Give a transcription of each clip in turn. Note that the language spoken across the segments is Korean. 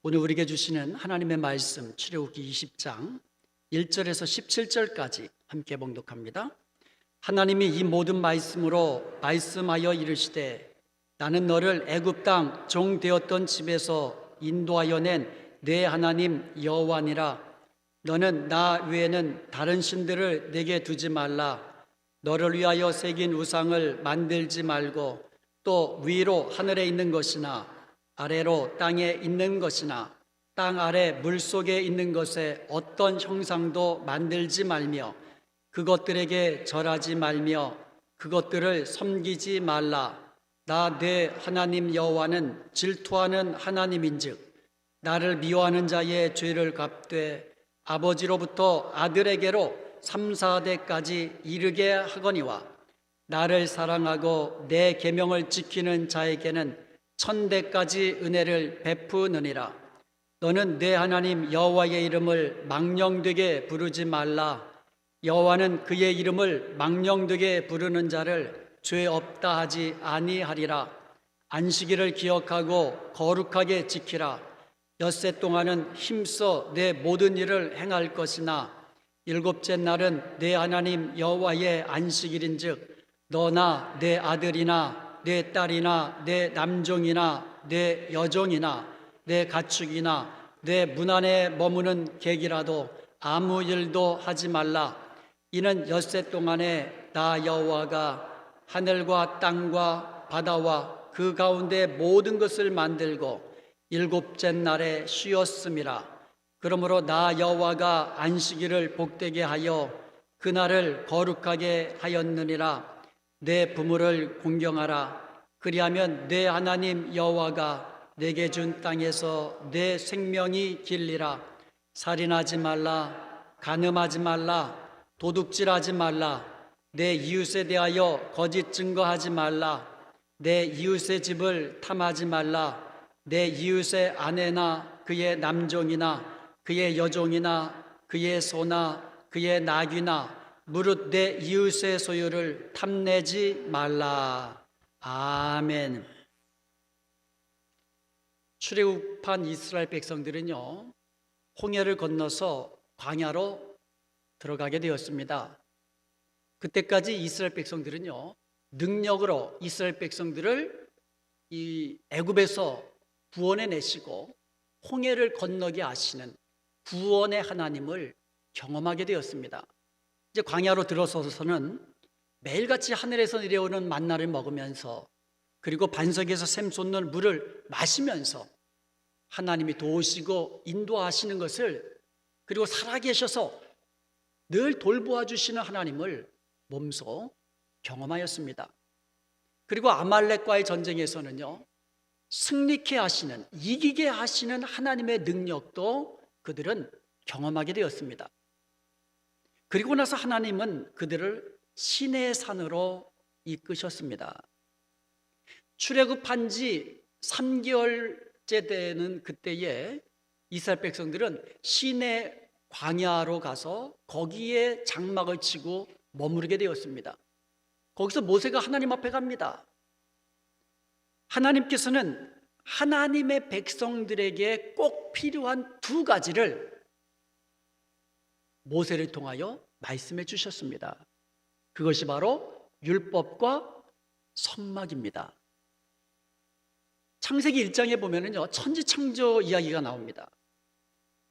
오늘 우리에게 주시는 하나님의 말씀 출애굽기 20장 1절에서 17절까지 함께 봉독합니다. 하나님이 이 모든 말씀으로 말씀하여 이르시되 나는 너를 애굽 땅 종 되었던 집에서 인도하여 낸 내 하나님 여호와니라. 너는 나 외에는 다른 신들을 내게 두지 말라. 너를 위하여 새긴 우상을 만들지 말고 또 위로 하늘에 있는 것이나 아래로 땅에 있는 것이나 땅 아래 물속에 있는 것에 어떤 형상도 만들지 말며 그것들에게 절하지 말며 그것들을 섬기지 말라. 나 내 하나님 여호와는 질투하는 하나님인즉 나를 미워하는 자의 죄를 갚되 아버지로부터 아들에게로 3, 4대까지 이르게 하거니와 나를 사랑하고 내 계명을 지키는 자에게는 1000대까지 은혜를 베푸느니라. 너는 내 하나님 여호와의 이름을 망령되게 부르지 말라. 여호와는 그의 이름을 망령되게 부르는 자를 죄 없다 하지 아니하리라. 안식일을 기억하고 거룩하게 지키라. 엿새 동안은 힘써 내 모든 일을 행할 것이나 일곱째 날은 내 하나님 여호와의 안식일인즉 너나 내 아들이나 내 딸이나 내 남종이나 내 여종이나 내 가축이나 내 문 안에 머무는 객이라도 아무 일도 하지 말라. 이는 엿새 동안에 나 여호와가 하늘과 땅과 바다와 그 가운데 모든 것을 만들고 일곱째 날에 쉬었음이라. 그러므로 나 여호와가 안식일을 복되게 하여 그날을 거룩하게 하였느니라. 내 부모를 공경하라. 그리하면 내 하나님 여호와가 내게 준 땅에서 내 생명이 길리라. 살인하지 말라. 간음하지 말라. 도둑질하지 말라. 내 이웃에 대하여 거짓 증거하지 말라. 내 이웃의 집을 탐하지 말라. 내 이웃의 아내나 그의 남종이나 그의 여종이나 그의 소나 그의 나귀나 무릇 내 이웃의 소유를 탐내지 말라. 아멘. 출애굽한 이스라엘 백성들은요, 홍해를 건너서 광야로 들어가게 되었습니다. 그때까지 이스라엘 백성들은요, 능력으로 이스라엘 백성들을 이 애굽에서 구원해 내시고 홍해를 건너게 하시는 구원의 하나님을 경험하게 되었습니다. 이제 광야로 들어서서는 매일같이 하늘에서 내려오는 만나를 먹으면서 그리고 반석에서 샘솟는 물을 마시면서 하나님이 도우시고 인도하시는 것을, 그리고 살아계셔서 늘 돌보아 주시는 하나님을 몸소 경험하였습니다. 그리고 아말렉과의 전쟁에서는요, 승리케 하시는, 이기게 하시는 하나님의 능력도 그들은 경험하게 되었습니다. 그리고 나서 하나님은 그들을 시내의 산으로 이끄셨습니다. 출애굽한 지 3개월째 되는 그때에 이스라엘 백성들은 시내 광야로 가서 거기에 장막을 치고 머무르게 되었습니다. 거기서 모세가 하나님 앞에 갑니다. 하나님께서는 하나님의 백성들에게 꼭 필요한 두 가지를 모세를 통하여 말씀해 주셨습니다. 그것이 바로 율법과 선막입니다. 창세기 1장에 보면은요, 천지창조 이야기가 나옵니다.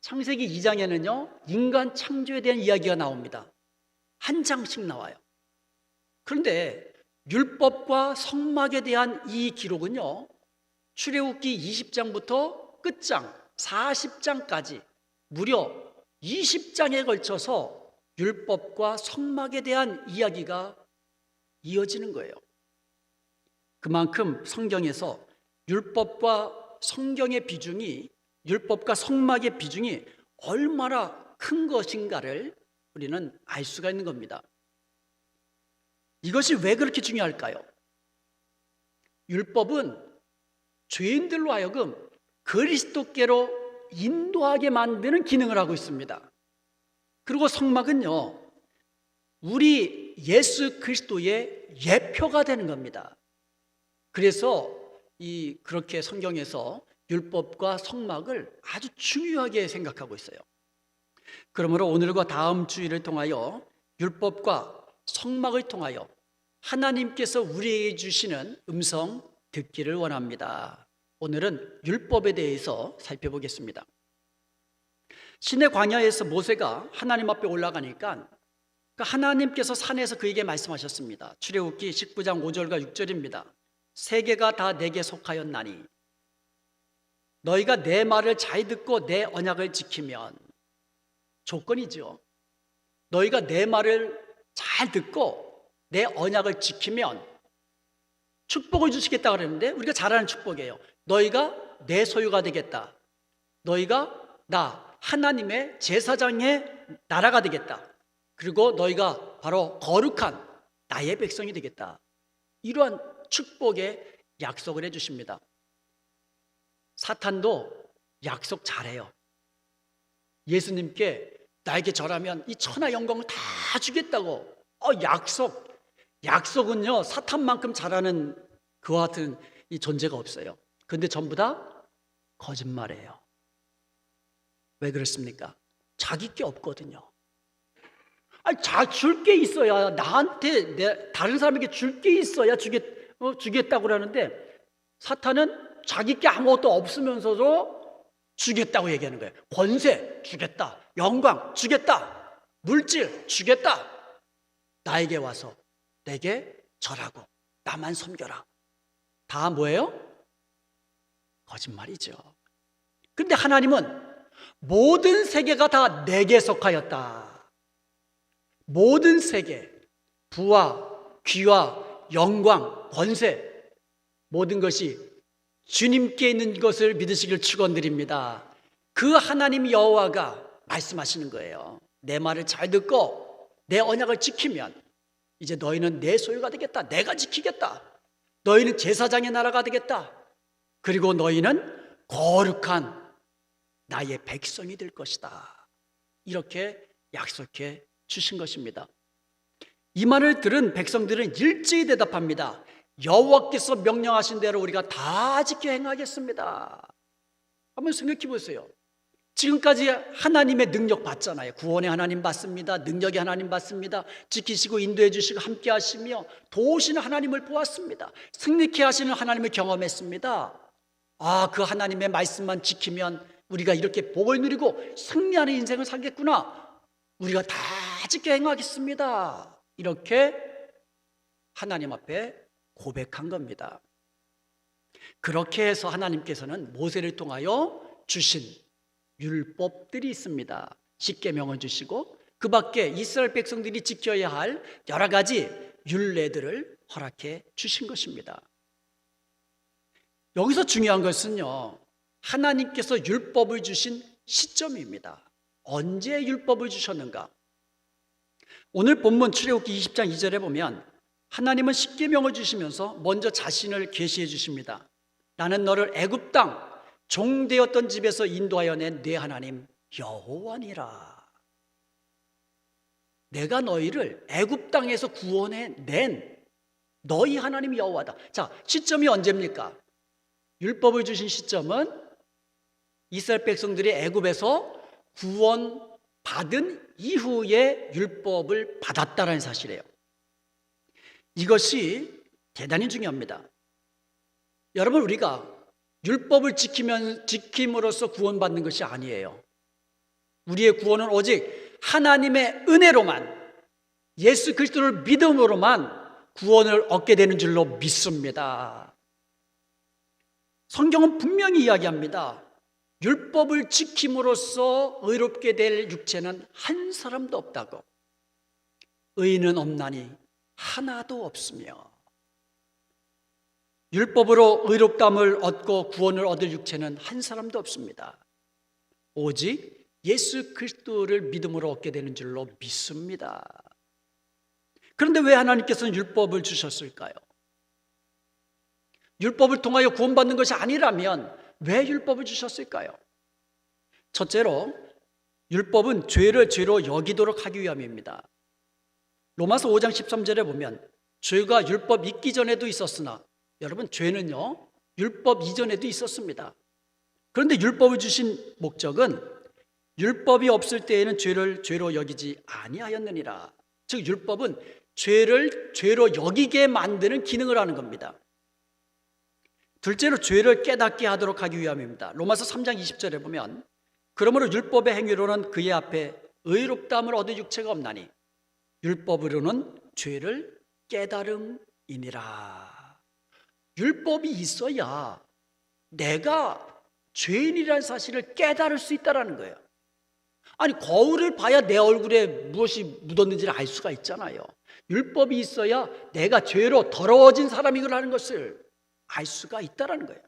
창세기 2장에는요, 인간 창조에 대한 이야기가 나옵니다. 한 장씩 나와요. 그런데 율법과 성막에 대한 이 기록은요, 출애굽기 20장부터 끝장 40장까지 무려 20장에 걸쳐서 율법과 성막에 대한 이야기가 이어지는 거예요. 그만큼 성경에서 율법과 성경의 비중이, 율법과 성막의 비중이 얼마나 큰 것인가를 우리는 알 수가 있는 겁니다. 이것이 왜 그렇게 중요할까요? 율법은 죄인들로 하여금 그리스도께로 인도하게 만드는 기능을 하고 있습니다. 그리고 성막은요, 우리 예수 그리스도의 예표가 되는 겁니다. 그래서 그렇게 성경에서 율법과 성막을 아주 중요하게 생각하고 있어요. 그러므로 오늘과 다음 주일을 통하여 율법과 성막을 통하여 하나님께서 우리에게 주시는 음성 듣기를 원합니다. 오늘은 율법에 대해서 살펴보겠습니다. 시내 광야에서 모세가 하나님 앞에 올라가니까 하나님께서 산에서 그에게 말씀하셨습니다. 출애굽기 19장 5절과 6절입니다. 세계가 다 내게 속하였나니 너희가 내 말을 잘 듣고 내 언약을 지키면, 조건이죠. 너희가 내 말을 잘 듣고 내 언약을 지키면 축복을 주시겠다 그랬는데, 우리가 잘 아는 축복이에요. 너희가 내 소유가 되겠다. 너희가 나 하나님의 제사장의 나라가 되겠다. 그리고 너희가 바로 거룩한 나의 백성이 되겠다. 이러한 축복의 약속을 해주십니다. 사탄도 약속 잘해요. 예수님께 나에게 절하면 이 천하 영광을 다 주겠다고. 약속은요 사탄만큼 잘하는 그와 같은 이 존재가 없어요. 근데 전부 다 거짓말이에요. 왜 그렇습니까? 자기 게 없거든요. 줄 게 있어야, 나한테 다른 사람에게 줄 게 있어야 주겠다고 그러는데, 사탄은 자기 게 아무것도 없으면서도 주겠다고 얘기하는 거예요. 권세 주겠다, 영광 주겠다, 물질 주겠다. 나에게 와서 내게 절하고 나만 섬겨라. 다 뭐예요? 거짓말이죠. 그런데 하나님은 모든 세계가 다 내게 속하였다. 모든 세계, 부와 귀와 영광, 권세, 모든 것이 주님께 있는 것을 믿으시길 축원드립니다. 그 하나님 여호와가 말씀하시는 거예요. 내 말을 잘 듣고 내 언약을 지키면 이제 너희는 내 소유가 되겠다. 내가 지키겠다. 너희는 제사장의 나라가 되겠다. 그리고 너희는 거룩한 나의 백성이 될 것이다. 이렇게 약속해 주신 것입니다. 이 말을 들은 백성들은 일제히 대답합니다. 여호와께서 명령하신 대로 우리가 다 지켜 행하겠습니다. 한번 생각해 보세요. 지금까지 하나님의 능력 받잖아요. 구원의 하나님 받습니다. 능력의 하나님 받습니다. 지키시고 인도해 주시고 함께 하시며 도우시는 하나님을 보았습니다. 승리케 하시는 하나님을 경험했습니다. 그 하나님의 말씀만 지키면 우리가 이렇게 복을 누리고 승리하는 인생을 살겠구나. 우리가 다 지켜 행하겠습니다. 이렇게 하나님 앞에 고백한 겁니다. 그렇게 해서 하나님께서는 모세를 통하여 주신 율법들이 있습니다. 십계명을 주시고 그 밖에 이스라엘 백성들이 지켜야 할 여러 가지 율례들을 허락해 주신 것입니다. 여기서 중요한 것은요, 하나님께서 율법을 주신 시점입니다. 언제 율법을 주셨는가? 오늘 본문 출애굽기 20장 2절에 보면 하나님은 십계명을 주시면서 먼저 자신을 계시해 주십니다. 나는 너를 애굽 땅 종되었던 집에서 인도하여 낸 네 하나님 여호와니라. 내가 너희를 애굽 땅에서 구원해 낸 너희 하나님 여호와다. 자, 시점이 언제입니까? 율법을 주신 시점은 이스라엘 백성들이 애굽에서 구원받은 이후에 율법을 받았다는 사실이에요. 이것이 대단히 중요합니다. 여러분, 우리가 율법을 지킴으로써 구원받는 것이 아니에요. 우리의 구원은 오직 하나님의 은혜로만, 예수 그리스도를 믿음으로만 구원을 얻게 되는 줄로 믿습니다. 성경은 분명히 이야기합니다. 율법을 지킴으로써 의롭게 될 육체는 한 사람도 없다고. 의인은 없나니 하나도 없으며. 율법으로 의롭다함을 얻고 구원을 얻을 육체는 한 사람도 없습니다. 오직 예수 그리스도를 믿음으로 얻게 되는 줄로 믿습니다. 그런데 왜 하나님께서는 율법을 주셨을까요? 율법을 통하여 구원받는 것이 아니라면 왜 율법을 주셨을까요? 첫째로, 율법은 죄를 죄로 여기도록 하기 위함입니다. 로마서 5장 13절에 보면 죄가 율법 있기 전에도 있었으나, 여러분, 죄는요 율법 이전에도 있었습니다. 그런데 율법을 주신 목적은 율법이 없을 때에는 죄를 죄로 여기지 아니하였느니라. 즉 율법은 죄를 죄로 여기게 만드는 기능을 하는 겁니다. 둘째로 죄를 깨닫게 하도록 하기 위함입니다. 로마서 3장 20절에 보면 그러므로 율법의 행위로는 그의 앞에 의롭다함을 얻을 육체가 없나니 율법으로는 죄를 깨달음이니라. 율법이 있어야 내가 죄인이라는 사실을 깨달을 수 있다는 거예요. 아니 거울을 봐야 내 얼굴에 무엇이 묻었는지를 알 수가 있잖아요. 율법이 있어야 내가 죄로 더러워진 사람이라는 것을 알 수가 있다는 거예요.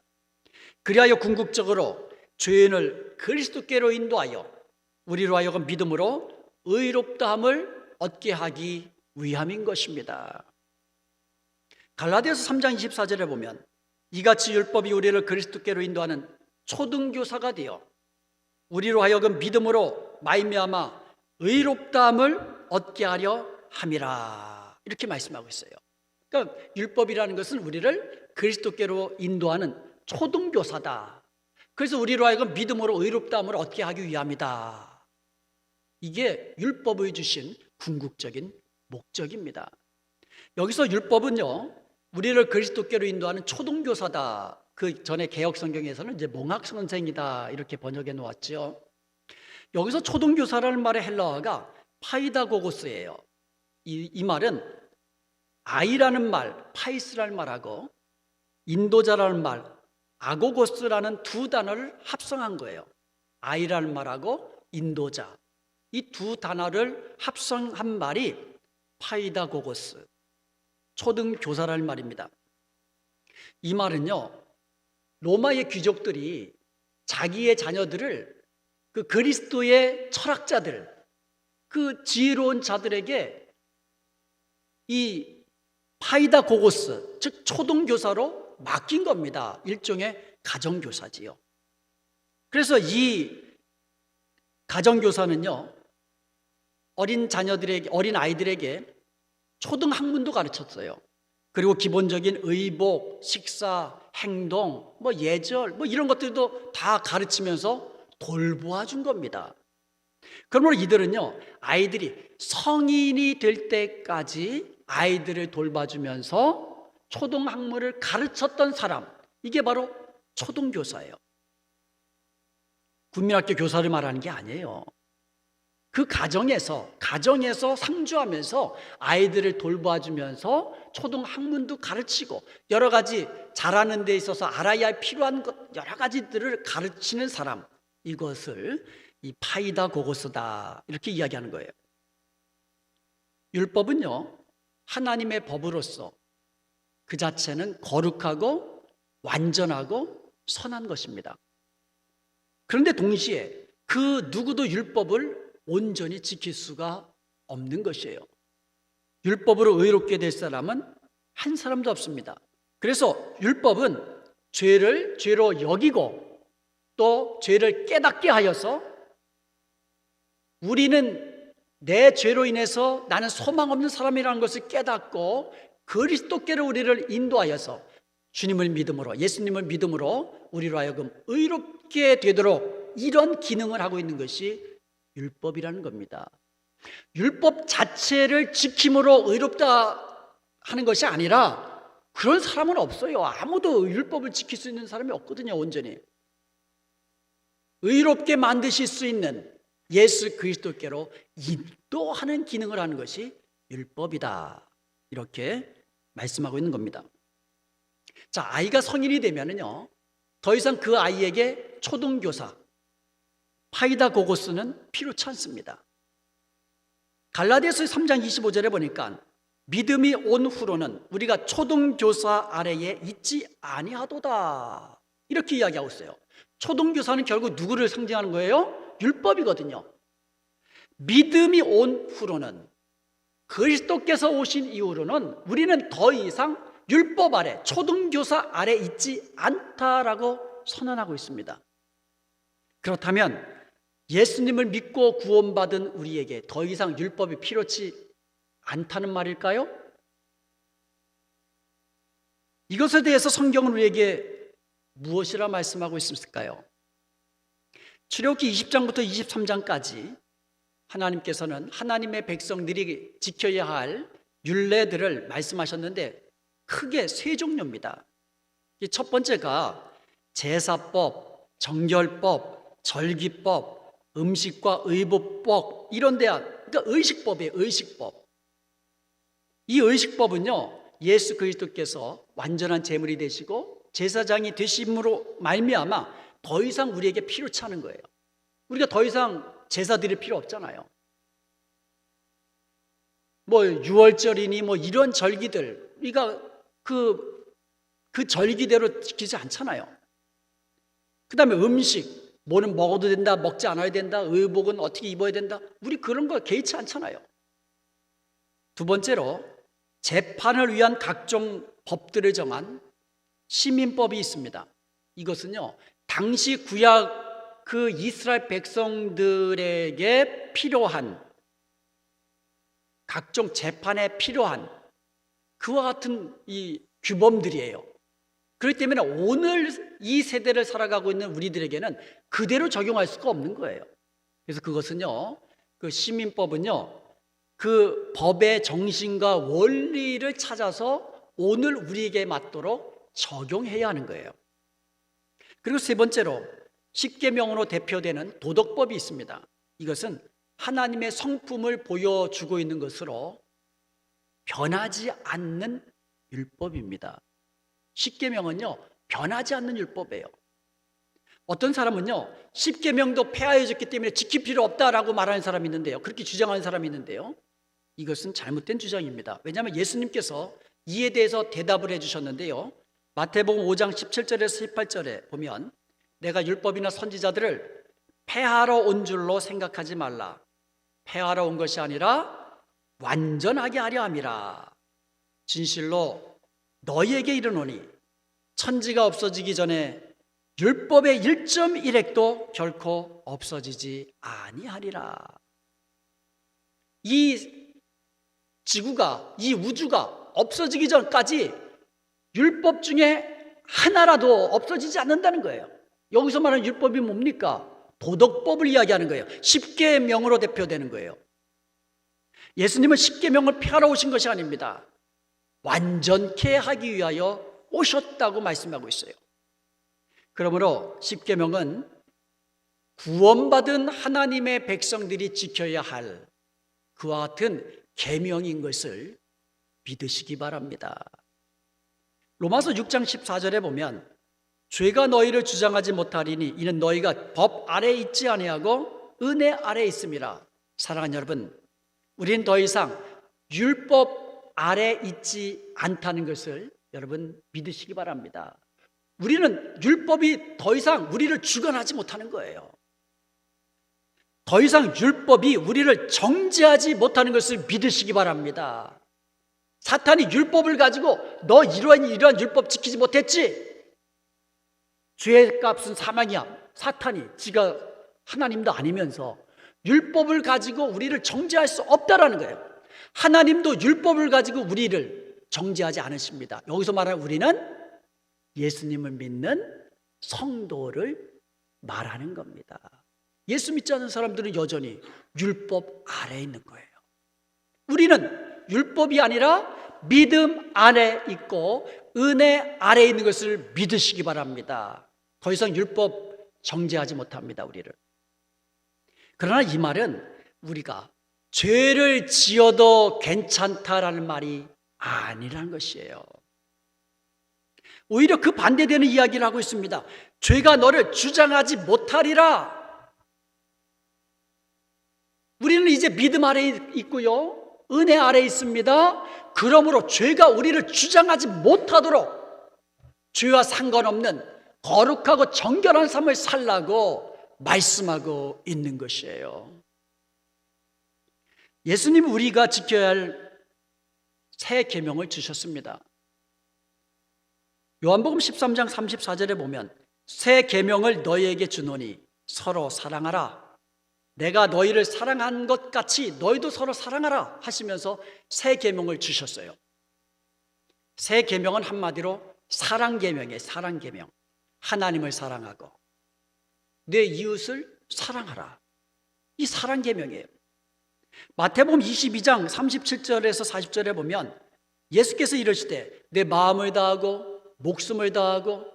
그리하여 궁극적으로 죄인을 그리스도께로 인도하여 우리로 하여금 믿음으로 의롭다함을 얻게 하기 위함인 것입니다. 갈라디아서 3장 24절에 보면 이같이 율법이 우리를 그리스도께로 인도하는 초등교사가 되어 우리로 하여금 믿음으로 말미암아 의롭다함을 얻게 하려 함이라. 이렇게 말씀하고 있어요. 그러니까 율법이라는 것은 우리를 그리스도께로 인도하는 초등교사다. 그래서 우리로 하여금 믿음으로 의롭다함을 얻게 하기 위함이다. 이게 율법의 주신 궁극적인 목적입니다. 여기서 율법은요, 우리를 그리스도께로 인도하는 초등교사다. 그 전에 개역 성경에서는 이제 몽학 선생이다 이렇게 번역해 놓았죠. 여기서 초등교사라는 말의 헬라어가 파이다고고스예요. 이 말은 아이라는 말, 파이스라는 말하고 인도자라는 말, 아고고스라는 두 단어를 합성한 거예요. 아이라는 말하고 인도자, 이 두 단어를 합성한 말이 파이다고고스, 초등교사라는 말입니다. 이 말은요, 로마의 귀족들이 자기의 자녀들을 그 그리스도의 철학자들, 그 지혜로운 자들에게 이 파이다고고스, 즉 초등교사로 맡긴 겁니다. 일종의 가정교사지요. 그래서 이 가정교사는요, 어린 아이들에게 초등학문도 가르쳤어요. 그리고 기본적인 의복, 식사, 행동, 예절, 이런 것들도 다 가르치면서 돌보아 준 겁니다. 그러므로 이들은요, 아이들이 성인이 될 때까지 아이들을 돌봐주면서 초등학문을 가르쳤던 사람, 이게 바로 초등교사예요. 국민학교 교사를 말하는 게 아니에요. 그 가정에서 상주하면서 아이들을 돌봐주면서 초등학문도 가르치고 여러 가지 자라는 데 있어서 알아야 필요한 것 여러 가지들을 가르치는 사람, 이것을 이 파이다고고스다 이렇게 이야기하는 거예요. 율법은요, 하나님의 법으로서 그 자체는 거룩하고 완전하고 선한 것입니다. 그런데 동시에 그 누구도 율법을 온전히 지킬 수가 없는 것이에요. 율법으로 의롭게 될 사람은 한 사람도 없습니다. 그래서 율법은 죄를 죄로 여기고 또 죄를 깨닫게 하여서 우리는 내 죄로 인해서 나는 소망 없는 사람이라는 것을 깨닫고 그리스도께로 우리를 인도하여서 주님을 믿음으로, 예수님을 믿음으로 우리로 하여금 의롭게 되도록 이런 기능을 하고 있는 것이 율법이라는 겁니다. 율법 자체를 지킴으로 의롭다 하는 것이 아니라 그런 사람은 없어요. 아무도 율법을 지킬 수 있는 사람이 없거든요. 온전히 의롭게 만드실 수 있는 예수 그리스도께로 인도하는 기능을 하는 것이 율법이다, 이렇게 말씀하고 있는 겁니다. 자, 아이가 성인이 되면은요, 더 이상 그 아이에게 초등교사, 파이다고고스는 필요치 않습니다. 갈라디아서 3장 25절에 보니까 믿음이 온 후로는 우리가 초등교사 아래에 있지 아니하도다, 이렇게 이야기하고 있어요. 초등교사는 결국 누구를 상징하는 거예요? 율법이거든요. 믿음이 온 후로는, 그리스도께서 오신 이후로는 우리는 더 이상 율법 아래, 초등교사 아래 있지 않다라고 선언하고 있습니다. 그렇다면 예수님을 믿고 구원받은 우리에게 더 이상 율법이 필요치 않다는 말일까요? 이것에 대해서 성경은 우리에게 무엇이라 말씀하고 있을까요? 출애굽기 20장부터 23장까지 하나님께서는 하나님의 백성들이 지켜야 할 율례들을 말씀하셨는데 크게 세 종류입니다. 첫 번째가 제사법, 정결법, 절기법, 음식과 의복법 이런 데야. 그러니까 의식법이에요. 의식법. 이 의식법은요, 예수 그리스도께서 완전한 제물이 되시고 제사장이 되심으로 말미암아 더 이상 우리에게 필요치 않은 거예요. 우리가 더 이상 제사 드릴 필요 없잖아요. 뭐 유월절이니 뭐 이런 절기들 우리가 그 절기대로 지키지 않잖아요. 그 다음에 음식, 뭐는 먹어도 된다, 먹지 않아야 된다, 의복은 어떻게 입어야 된다, 우리 그런 거 개의치 않잖아요. 두 번째로 재판을 위한 각종 법들을 정한 시민법이 있습니다. 이것은요, 당시 구약 그 이스라엘 백성들에게 필요한 각종 재판에 필요한 그와 같은 이 규범들이에요. 그렇기 때문에 오늘 이 세대를 살아가고 있는 우리들에게는 그대로 적용할 수가 없는 거예요. 그래서 그것은요, 그 시민법은요, 그 법의 정신과 원리를 찾아서 오늘 우리에게 맞도록 적용해야 하는 거예요. 그리고 세 번째로 십계명으로 대표되는 도덕법이 있습니다. 이것은 하나님의 성품을 보여주고 있는 것으로 변하지 않는 율법입니다. 십계명은요, 변하지 않는 율법이에요. 어떤 사람은요, 십계명도 폐하해졌기 때문에 지킬 필요 없다라고 말하는 사람이 있는데요, 그렇게 주장하는 사람이 있는데요, 이것은 잘못된 주장입니다. 왜냐하면 예수님께서 이에 대해서 대답을 해주셨는데요, 마태복음 5장 17절에서 18절에 보면 내가 율법이나 선지자들을 폐하러 온 줄로 생각하지 말라. 폐하러 온 것이 아니라 완전하게 하려 함이라. 진실로 너희에게 이르노니 천지가 없어지기 전에 율법의 1.1획도 결코 없어지지 아니하리라. 이 지구가, 이 우주가 없어지기 전까지 율법 중에 하나라도 없어지지 않는다는 거예요. 여기서 말하는 율법이 뭡니까? 도덕법을 이야기하는 거예요. 십계명으로 대표되는 거예요. 예수님은 십계명을 폐하러 오신 것이 아닙니다. 완전케 하기 위하여 오셨다고 말씀하고 있어요. 그러므로 십계명은 구원받은 하나님의 백성들이 지켜야 할 그와 같은 계명인 것을 믿으시기 바랍니다. 로마서 6장 14절에 보면 죄가 너희를 주장하지 못하리니 이는 너희가 법 아래에 있지 아니하고 은혜 아래에 있음이라. 사랑하는 여러분, 우리는 더 이상 율법 아래에 있지 않다는 것을 여러분 믿으시기 바랍니다. 우리는 율법이 더 이상 우리를 주관하지 못하는 거예요. 더 이상 율법이 우리를 정죄하지 못하는 것을 믿으시기 바랍니다. 사탄이 율법을 가지고 너 이러한 율법 지키지 못했지? 죄의 값은 사망이야. 사탄이 지가 하나님도 아니면서 율법을 가지고 우리를 정죄할 수 없다라는 거예요. 하나님도 율법을 가지고 우리를 정죄하지 않으십니다. 여기서 말하는 우리는 예수님을 믿는 성도를 말하는 겁니다. 예수 믿지 않는 사람들은 여전히 율법 아래에 있는 거예요. 우리는 율법이 아니라 믿음 안에 있고 은혜 아래에 있는 것을 믿으시기 바랍니다. 더 이상 율법 정죄하지 못합니다, 우리를. 그러나 이 말은 우리가 죄를 지어도 괜찮다라는 말이 아니라는 것이에요. 오히려 그 반대되는 이야기를 하고 있습니다. 죄가 너를 주장하지 못하리라. 우리는 이제 믿음 아래에 있고요, 은혜 아래에 있습니다. 그러므로 죄가 우리를 주장하지 못하도록 죄와 상관없는 거룩하고 정결한 삶을 살라고 말씀하고 있는 것이에요. 예수님은 우리가 지켜야 할 새 계명을 주셨습니다. 요한복음 13장 34절에 보면 새 계명을 너희에게 주노니 서로 사랑하라. 내가 너희를 사랑한 것 같이 너희도 서로 사랑하라 하시면서 새 계명을 주셨어요. 새 계명은 한마디로 사랑 계명이에요. 사랑 계명. 하나님을 사랑하고 내 이웃을 사랑하라. 이 사랑 계명이에요. 마태복음 22장 37절에서 40절에 보면 예수께서 이러시되 내 마음을 다하고 목숨을 다하고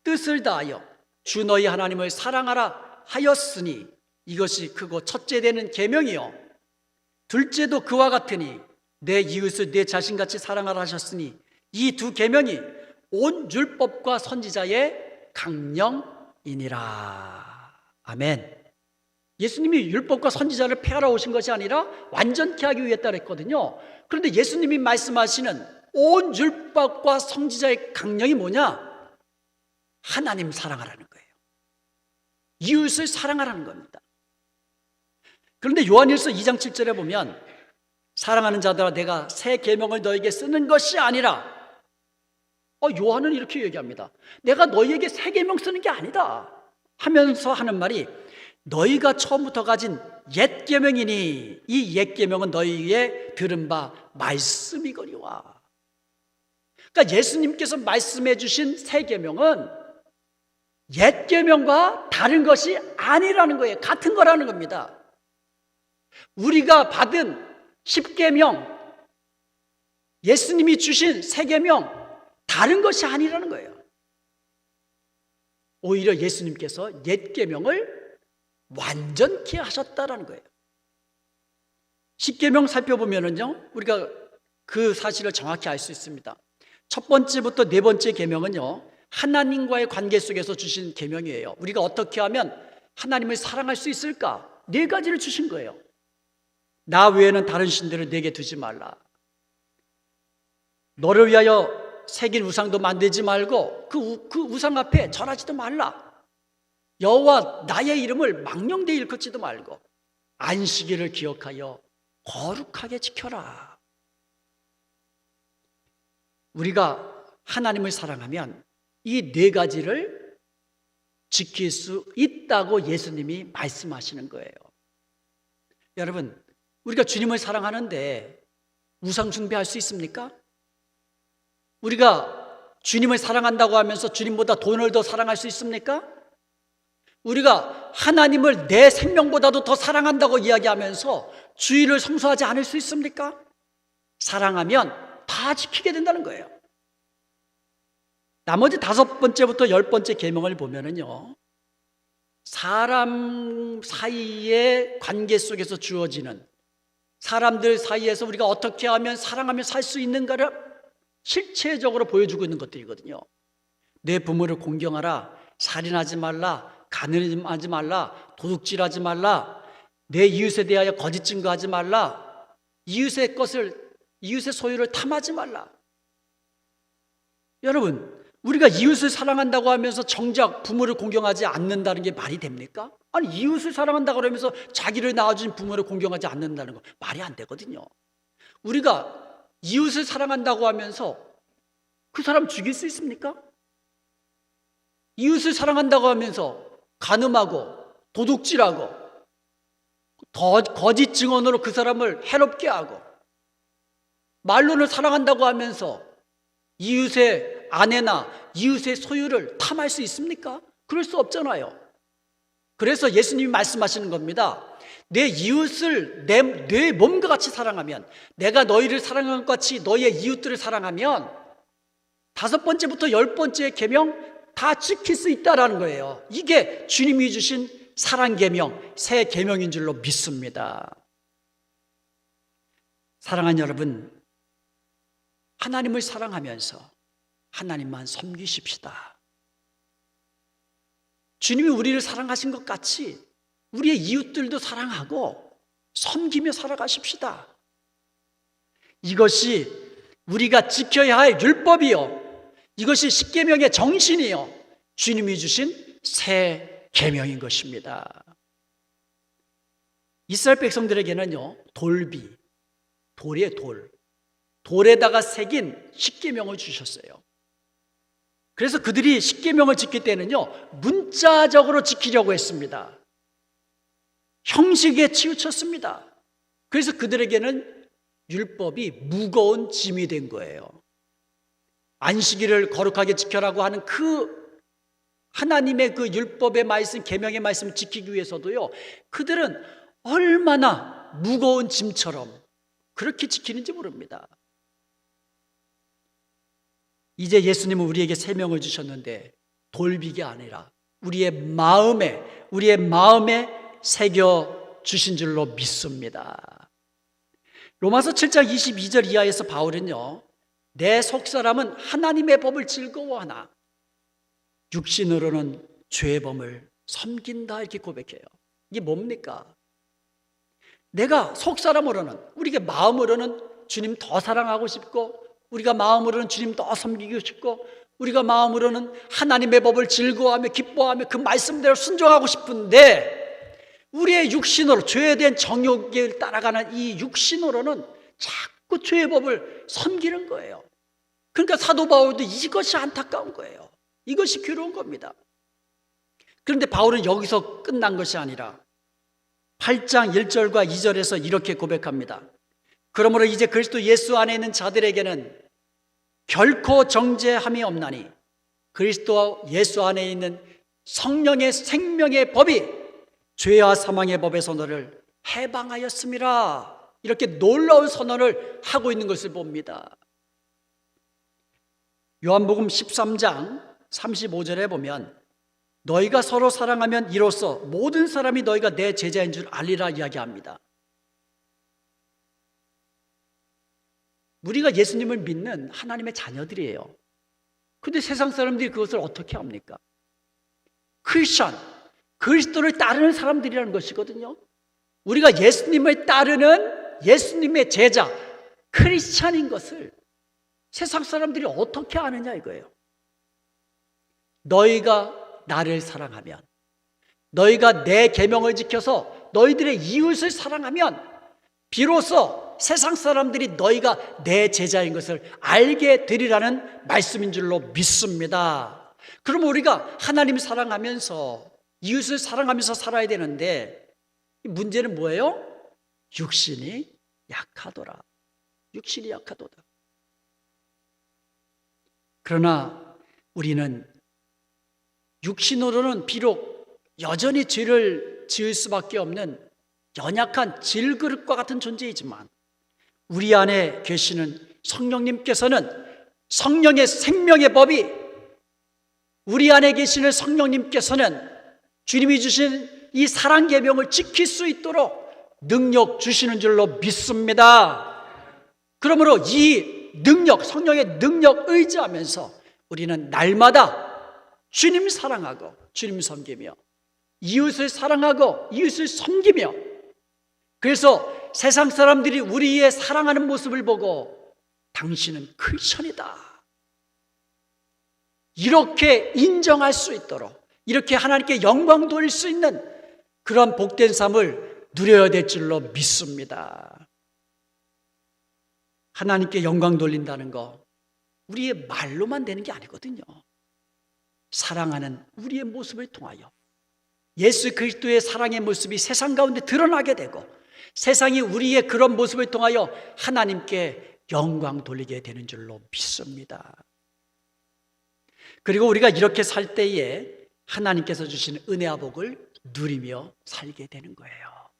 뜻을 다하여 주 너희 하나님을 사랑하라 하였으니 이것이 크고 첫째 되는 계명이요 둘째도 그와 같으니 내 이웃을 내 자신같이 사랑하라 하셨으니 이 두 계명이 온 율법과 선지자의 강령이니라. 아멘. 예수님이 율법과 선지자를 폐하러 오신 것이 아니라 완전케 하기 위해 따랐거든요. 그런데 예수님이 말씀하시는 온 율법과 선지자의 강령이 뭐냐? 하나님 사랑하라는 거예요. 이웃을 사랑하라는 겁니다. 그런데 요한일서 2장 7절에 보면 사랑하는 자들아 내가 새 계명을 너에게 쓰는 것이 아니라 요한은 이렇게 얘기합니다. 내가 너희에게 새 계명 쓰는 게 아니다 하면서 하는 말이 너희가 처음부터 가진 옛 계명이니 이 옛 계명은 너희에게 들은 바 말씀이거니와. 그러니까 예수님께서 말씀해 주신 새 계명은 옛 계명과 다른 것이 아니라는 거예요. 같은 거라는 겁니다. 우리가 받은 십계명, 예수님이 주신 새 계명 다른 것이 아니라는 거예요. 오히려 예수님께서 옛 계명을 완전케 하셨다라는 거예요. 십계명 살펴보면은요, 우리가 그 사실을 정확히 알 수 있습니다. 첫 번째부터 네 번째 계명은요, 하나님과의 관계 속에서 주신 계명이에요. 우리가 어떻게 하면 하나님을 사랑할 수 있을까? 네 가지를 주신 거예요. 나 외에는 다른 신들을 내게 두지 말라. 너를 위하여 새긴 우상도 만들지 말고 그 우상 앞에 절하지도 말라. 여호와 나의 이름을 망령되이 일컫지도 말고 안식일을 기억하여 거룩하게 지켜라. 우리가 하나님을 사랑하면 이 네 가지를 지킬 수 있다고 예수님이 말씀하시는 거예요. 여러분, 우리가 주님을 사랑하는데 우상 숭배할 수 있습니까? 우리가 주님을 사랑한다고 하면서 주님보다 돈을 더 사랑할 수 있습니까? 우리가 하나님을 내 생명보다도 더 사랑한다고 이야기하면서 주의를 성수하지 않을 수 있습니까? 사랑하면 다 지키게 된다는 거예요. 나머지 5번째부터 10번째 계명을 보면은요, 사람 사이의 관계 속에서 주어지는, 사람들 사이에서 우리가 어떻게 하면 사랑하며 살 수 있는가를 실체적으로 보여주고 있는 것들이거든요. 내 부모를 공경하라, 살인하지 말라, 간음하지 말라, 도둑질하지 말라, 내 이웃에 대하여 거짓 증거하지 말라, 이웃의 소유를 탐하지 말라. 여러분, 우리가 이웃을 사랑한다고 하면서 정작 부모를 공경하지 않는다는 게 말이 됩니까? 아니, 이웃을 사랑한다고 하면서 자기를 낳아준 부모를 공경하지 않는다는 거 말이 안 되거든요. 우리가 이웃을 사랑한다고 하면서 그 사람 죽일 수 있습니까? 이웃을 사랑한다고 하면서 간음하고 도둑질하고 거짓 증언으로 그 사람을 해롭게 하고 말로는 사랑한다고 하면서 이웃의 아내나 이웃의 소유를 탐할 수 있습니까? 그럴 수 없잖아요. 그래서 예수님이 말씀하시는 겁니다. 내 이웃을 내 몸과 같이 사랑하면, 내가 너희를 사랑한 것 같이 너희의 이웃들을 사랑하면 5번째부터 10번째 계명 다 지킬 수 있다라는 거예요. 이게 주님이 주신 사랑 계명, 새 계명인 줄로 믿습니다. 사랑하는 여러분, 하나님을 사랑하면서 하나님만 섬기십시다. 주님이 우리를 사랑하신 것 같이 우리의 이웃들도 사랑하고 섬기며 살아가십시다. 이것이 우리가 지켜야 할 율법이요, 이것이 십계명의 정신이요, 주님이 주신 새 계명인 것입니다. 이스라엘 백성들에게는요, 돌의 돌에다가 새긴 십계명을 주셨어요. 그래서 그들이 십계명을 지킬 때는요, 문자적으로 지키려고 했습니다. 형식에 치우쳤습니다. 그래서 그들에게는 율법이 무거운 짐이 된 거예요. 안식일을 거룩하게 지켜라고 하는 그 하나님의 그 율법의 말씀, 계명의 말씀을 지키기 위해서도요, 그들은 얼마나 무거운 짐처럼 그렇게 지키는지 모릅니다. 이제 예수님은 우리에게 세명을 주셨는데 돌비가 아니라 우리의 마음에 새겨 주신 줄로 믿습니다. 로마서 7장 22절 이하에서 바울은요, 내 속사람은 하나님의 법을 즐거워하나 육신으로는 죄의 범을 섬긴다, 이렇게 고백해요. 이게 뭡니까? 내가 속사람으로는, 우리가 마음으로는 주님 더 사랑하고 싶고, 우리가 마음으로는 주님 더 섬기고 싶고, 우리가 마음으로는 하나님의 법을 즐거워하며 기뻐하며 그 말씀대로 순종하고 싶은데, 우리의 육신으로 죄에 대한 정욕을 따라가는 이 육신으로는 자꾸 죄의 법을 섬기는 거예요. 그러니까 사도 바울도 이것이 안타까운 거예요. 이것이 괴로운 겁니다. 그런데 바울은 여기서 끝난 것이 아니라 8장 1절과 2절에서 이렇게 고백합니다. 그러므로 이제 그리스도 예수 안에 있는 자들에게는 결코 정죄함이 없나니 그리스도 예수 안에 있는 성령의 생명의 법이 죄와 사망의 법에서 너를 해방하였음이라, 이렇게 놀라운 선언을 하고 있는 것을 봅니다. 요한복음 13장 35절에 보면 너희가 서로 사랑하면 이로써 모든 사람이 너희가 내 제자인 줄 알리라 이야기합니다. 우리가 예수님을 믿는 하나님의 자녀들이에요. 그런데 세상 사람들이 그것을 어떻게 합니까? 크리스천, 그리스도를 따르는 사람들이라는 것이거든요. 우리가 예수님을 따르는 예수님의 제자, 크리스천인 것을 세상 사람들이 어떻게 아느냐 이거예요. 너희가 나를 사랑하면, 너희가 내 계명을 지켜서 너희들의 이웃을 사랑하면 비로소 세상 사람들이 너희가 내 제자인 것을 알게 되리라는 말씀인 줄로 믿습니다. 그럼 우리가 하나님을 사랑하면서 이웃을 사랑하면서 살아야 되는데, 문제는 뭐예요? 육신이 약하더라. 육신이 약하도다. 그러나 우리는 육신으로는 비록 여전히 죄를 지을 수밖에 없는 연약한 질그릇과 같은 존재이지만 우리 안에 계시는 성령님께서는 성령의 생명의 법이, 우리 안에 계시는 성령님께서는 주님이 주신 이 사랑 계명을 지킬 수 있도록 능력 주시는 줄로 믿습니다. 그러므로 이 능력, 성령의 능력 의지하면서 우리는 날마다 주님 사랑하고 주님 섬기며 이웃을 사랑하고 이웃을 섬기며, 그래서 세상 사람들이 우리의 사랑하는 모습을 보고 당신은 크리스천이다, 이렇게 인정할 수 있도록, 이렇게 하나님께 영광 돌릴 수 있는 그런 복된 삶을 누려야 될 줄로 믿습니다. 하나님께 영광 돌린다는 거 우리의 말로만 되는 게 아니거든요. 사랑하는 우리의 모습을 통하여 예수 그리스도의 사랑의 모습이 세상 가운데 드러나게 되고, 세상이 우리의 그런 모습을 통하여 하나님께 영광 돌리게 되는 줄로 믿습니다. 그리고 우리가 이렇게 살 때에 하나님께서 주시는 은혜와 복을 누리며 살게 되는 거예요.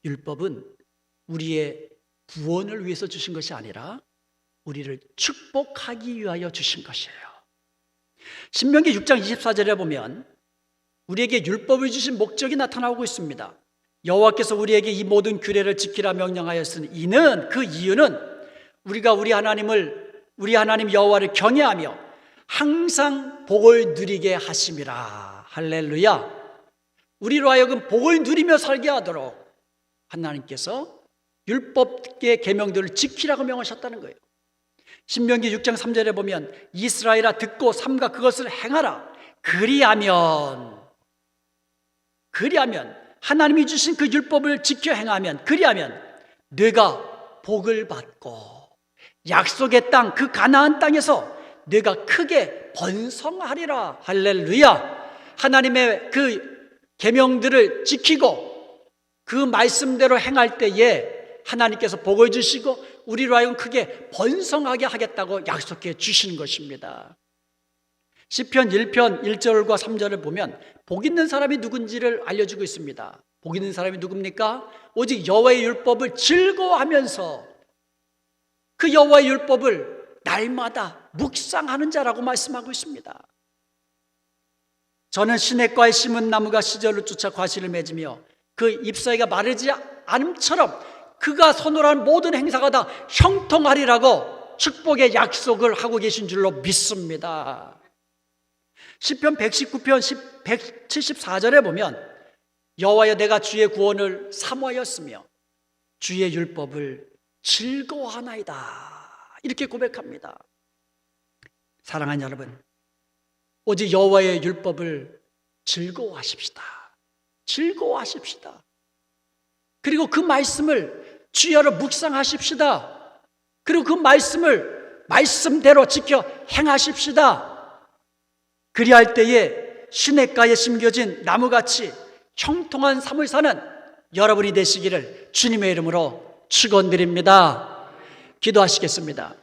율법은 우리의 구원을 위해서 주신 것이 아니라 우리를 축복하기 위하여 주신 것이에요. 신명기 6장 24절에 보면 우리에게 율법을 주신 목적이 나타나고 있습니다. 여호와께서 우리에게 이 모든 규례를 지키라 명령하였으니 이는, 그 이유는 우리가 우리 하나님 여호와를 경외하며 항상 복을 누리게 하심이라. 할렐루야. 우리로 하여금 복을 누리며 살게 하도록 하나님께서 율법의 계명들을 지키라고 명하셨다는 거예요. 신명기 6장 3절에 보면 이스라엘아 듣고 삼가 그것을 행하라. 그리하면 하나님이 주신 그 율법을 지켜 행하면, 그리하면 네가 복을 받고 약속의 땅, 그 가나안 땅에서 네가 크게 번성하리라. 할렐루야. 하나님의 그 계명들을 지키고 그 말씀대로 행할 때에 하나님께서 복을 주시고 우리로 하여금 크게 번성하게 하겠다고 약속해 주시는 것입니다. 시편 1편 1절과 3절을 보면 복 있는 사람이 누군지를 알려주고 있습니다. 복 있는 사람이 누굽니까? 오직 여호와의 율법을 즐거워하면서 그 여호와의 율법을 날마다 묵상하는 자라고 말씀하고 있습니다. 저는 시냇가에 심은 나무가 시절을 쫓아 과실을 맺으며 그 잎사귀가 마르지 않음처럼 그가 선언한 모든 행사가 다 형통하리라고 축복의 약속을 하고 계신 줄로 믿습니다. 시편 119편 174절에 보면 여호와여 내가 주의 구원을 사모하였으며 주의 율법을 즐거워하나이다 이렇게 고백합니다. 사랑하는 여러분, 오직 여호와의 율법을 즐거워하십시다. 즐거워하십시다. 그리고 그 말씀을 주야로 묵상하십시다. 그리고 그 말씀을 말씀대로 지켜 행하십시다. 그리할 때에 시냇가에 심겨진 나무같이 형통한 삶을 사는 여러분이 되시기를 주님의 이름으로 축원드립니다. 기도하시겠습니다.